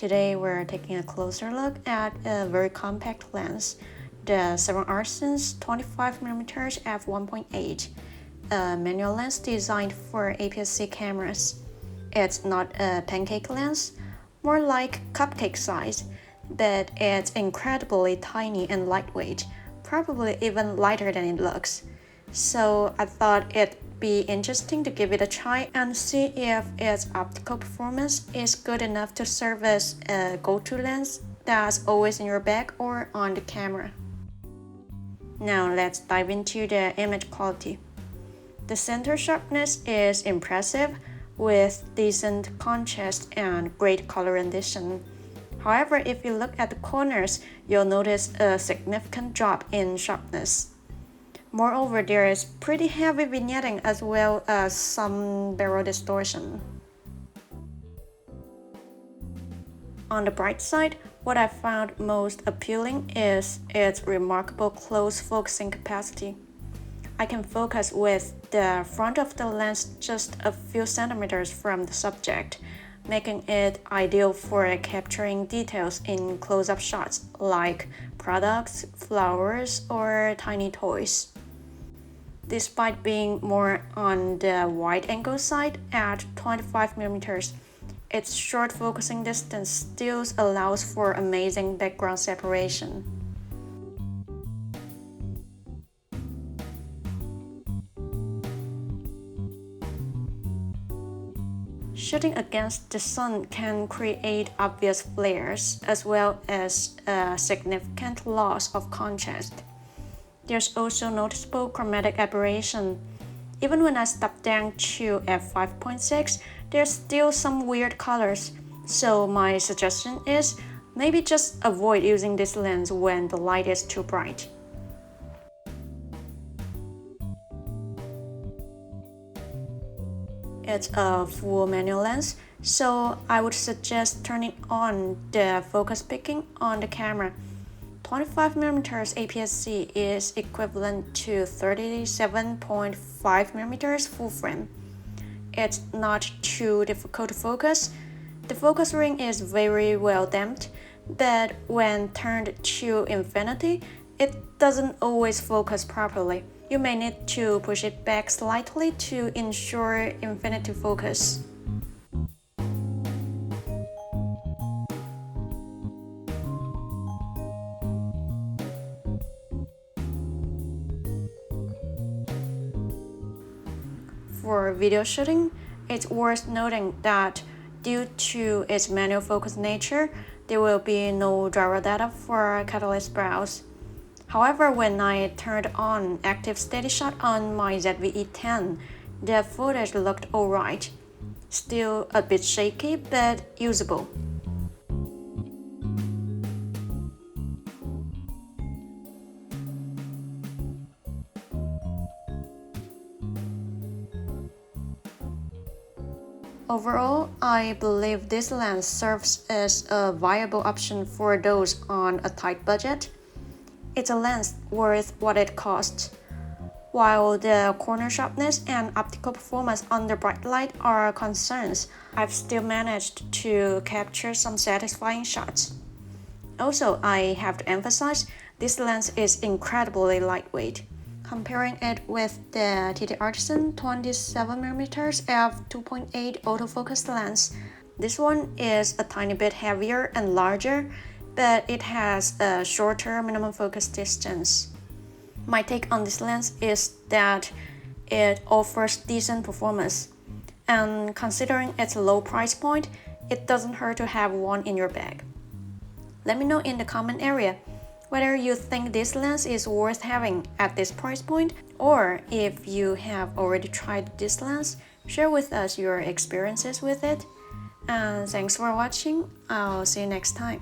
Today we're taking a closer look at a very compact lens, the 7artisans 25mm f1.8, a manual lens designed for APS-C cameras. It's not a pancake lens, more like cupcake size, but it's incredibly tiny and lightweight, probably even lighter than it looks. So I thought it'd be interesting to give it a try and see if its optical performance is good enough to serve as a go-to lens that's always in your bag or on the camera. Now let's dive into the image quality. The center sharpness is impressive with decent contrast and great color rendition. However, if you look at the corners, you'll notice a significant drop in sharpness. Moreover, there is pretty heavy vignetting as well as some barrel distortion. On the bright side, what I found most appealing is its remarkable close focusing capacity. I can focus with the front of the lens just a few centimeters from the subject, making it ideal for capturing details in close-up shots like products, flowers, or tiny toys. Despite being more on the wide-angle side at 25mm, its short focusing distance still allows for amazing background separation. Shooting against the sun can create obvious flares as well as a significant loss of contrast. There's also noticeable chromatic aberration. Even when I step down to f5.6, there's still some weird colors. So my suggestion is maybe just avoid using this lens when the light is too bright. It's a full manual lens, so I would suggest turning on the focus picking on the camera. 25mm APS-C is equivalent to 37.5mm full frame. It's not too difficult to focus. The focus ring is very well damped, but when turned to infinity, it doesn't always focus properly. You may need to push it back slightly to ensure infinity focus. For video shooting, it's worth noting that due to its manual focus nature, there will be no driver data for catalyst browse. However, when I turned on active steady shot on my ZV-E10, the footage looked alright. Still a bit shaky, but usable. Overall, I believe this lens serves as a viable option for those on a tight budget. It's a lens worth what it costs. While the corner sharpness and optical performance under bright light are concerns, I've still managed to capture some satisfying shots. Also, I have to emphasize, this lens is incredibly lightweight. Comparing it with the 7artisans 27mm f2.8 autofocus lens, this one is a tiny bit heavier and larger, but it has a shorter minimum focus distance. My take on this lens is that it offers decent performance, and considering its low price point, it doesn't hurt to have one in your bag. Let me know in the comment area whether you think this lens is worth having at this price point, or if you have already tried this lens, share with us your experiences with it. And thanks for watching. I'll see you next time.